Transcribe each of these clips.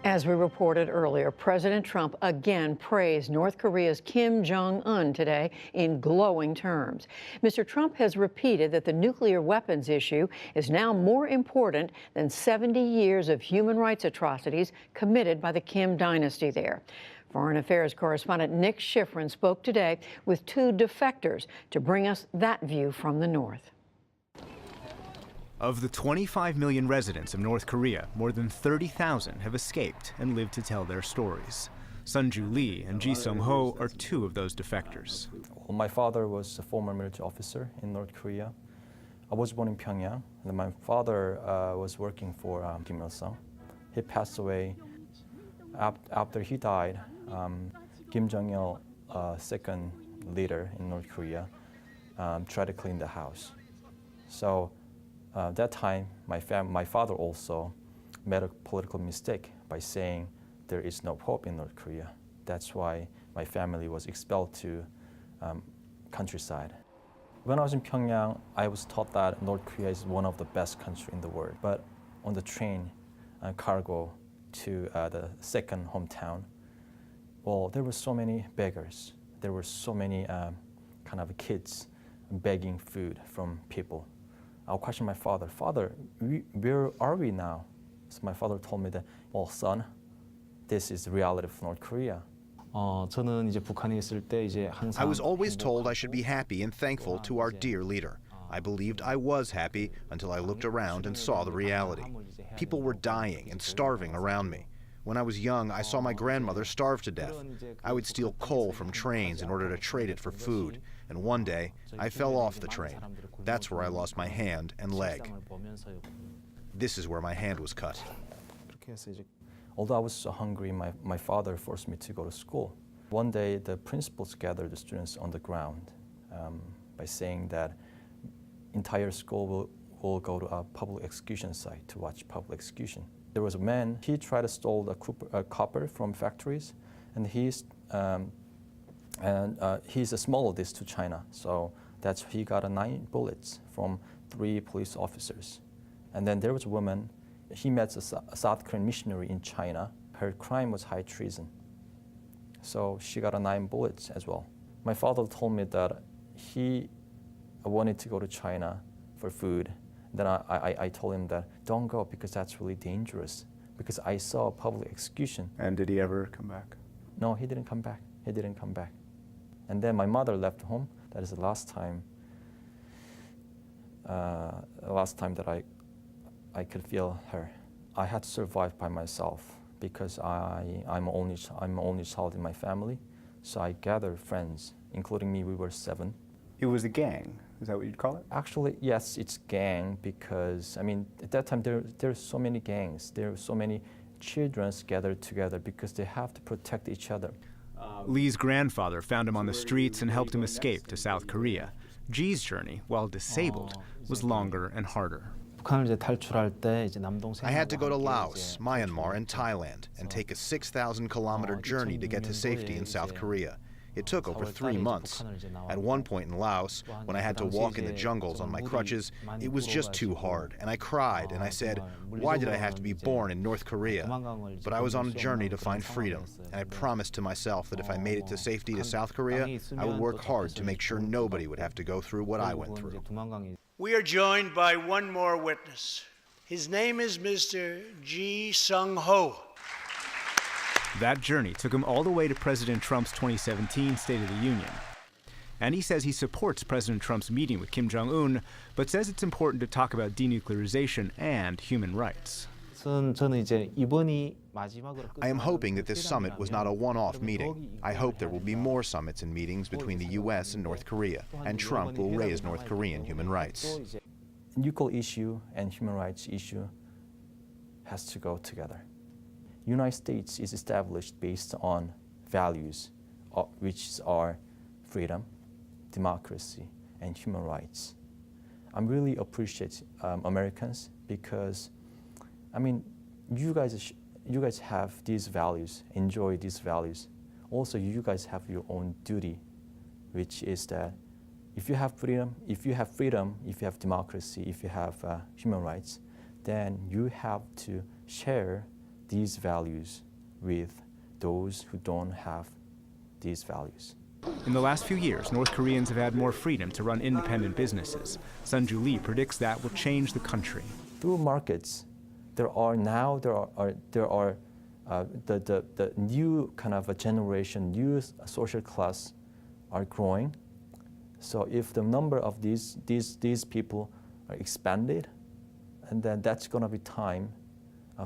As we reported earlier, President Trump again praised North Korea's Kim Jong-un today in glowing terms. Mr. Trump has repeated that the nuclear weapons issue is now more important than 70 years of human rights atrocities committed by the Kim dynasty there. Foreign Affairs correspondent Nick Schifrin spoke today with two defectors to bring us that view from the North. Of the 25 million residents of North Korea, more than 30,000 have escaped and lived to tell their stories. Sunju Lee and Ji Sung-ho are two of those defectors. My father was a former military officer in North Korea. I was born in Pyongyang, and my father was working for Kim Il-sung. He passed away. After he died, Kim Jong-il, second leader in North Korea, tried to clean the house. So that time, my father also made a political mistake by saying there is no hope in North Korea. That's why my family was expelled to countryside. When I was in Pyongyang, I was taught that North Korea is one of the best countries in the world. But on the train cargo to the second hometown, well, there were so many beggars. There were so many kind of kids begging food from people. I'll question my father, "Father, where are we now?" So my father told me that, "Well, son, this is the reality of North Korea." 저는 이제 북한에 있을 때 이제 항상 I was always told I should be happy and thankful to our dear leader. I believed I was happy until I looked around and saw the reality. People were dying and starving around me. When I was young, I saw my grandmother starve to death. I would steal coal from trains in order to trade it for food. And one day, I fell off the train. That's where I lost my hand and leg. This is where my hand was cut. Although I was so hungry, my father forced me to go to school. One day, the principals gathered the students on the ground by saying that entire school will go to a public execution site to watch public execution. There was a man, he tried to steal the copper from factories, and he's a smuggle this to China. So he got 9 bullets from 3 police officers. And then there was a woman, he met a South Korean missionary in China. Her crime was high treason. So she got 9 bullets as well. My father told me that he wanted to go to China for food. Then I told him that don't go because that's really dangerous, because I saw a public execution. And did he ever come back? No, he didn't come back. He didn't come back. And then my mother left home. That is the last time that I could feel her. I had to survive by myself because I'm only child in my family. So I gathered friends, including me. We were 7. It was a gang. Is that what you'd call it? Actually, yes, it's gang because, I mean, at that time there are so many gangs. There are so many children gathered together because they have to protect each other. Lee's grandfather found him on the streets and helped him escape to South Korea. Ji's journey, while disabled, was longer and harder. I had to go to Laos, Myanmar, and Thailand and take a 6,000-kilometer journey to get to safety in South Korea. It took over 3 months. At one point in Laos, when I had to walk in the jungles on my crutches, it was just too hard, and I cried, and I said, why did I have to be born in North Korea? But I was on a journey to find freedom, and I promised to myself that if I made it to safety to South Korea, I would work hard to make sure nobody would have to go through what I went through. We are joined by one more witness. His name is Mr. Ji Sung-ho. That journey took him all the way to President Trump's 2017 State of the Union. And he says he supports President Trump's meeting with Kim Jong-un, but says it's important to talk about denuclearization and human rights. I am hoping that this summit was not a one-off meeting. I hope there will be more summits and meetings between the U.S. and North Korea, and Trump will raise North Korean human rights. Nuclear issue and human rights issue has to go together. United States is established based on values, which are freedom, democracy, and human rights. I really appreciate Americans because, I mean, you guys have these values, enjoy these values. Also, you guys have your own duty, which is that if you have freedom, if you have democracy, if you have human rights, then you have to share these values with those who don't have these values. In the last few years, North Koreans have had more freedom to run independent businesses. Sun-Ju Lee predicts that will change the country. Through markets, the new kind of a generation, new social class are growing. So if the number of these people are expanded, and then that's going to be time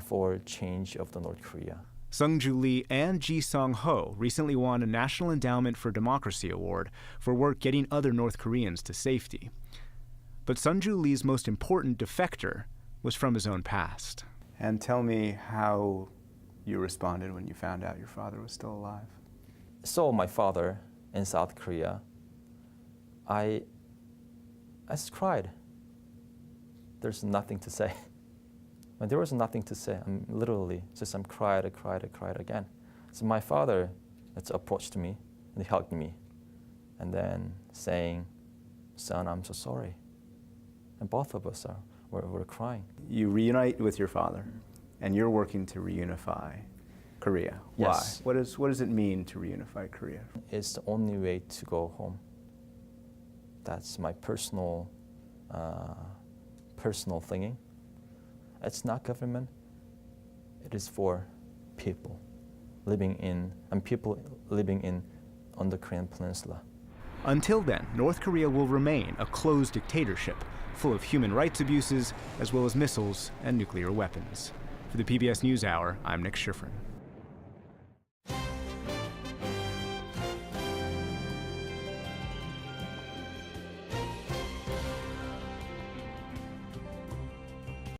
for change of the North Korea. Sun-Ju Lee and Ji Song-ho recently won a National Endowment for Democracy award for work getting other North Koreans to safety. But Sun-Ju Lee's most important defector was from his own past. And tell me how you responded when you found out your father was still alive. Saw my father in South Korea. I just cried. There's nothing to say. When there was nothing to say, I'm cried again. So my father approached me and he hugged me, and then saying, "Son, I'm so sorry." And both of us were crying. You reunite with your father, and you're working to reunify Korea. Why? Yes. What does it mean to reunify Korea? It's the only way to go home. That's my personal thinking. It's not government. It is for people living on the Korean Peninsula. Until then, North Korea will remain a closed dictatorship, full of human rights abuses, as well as missiles and nuclear weapons. For the PBS NewsHour, I'm Nick Schifrin.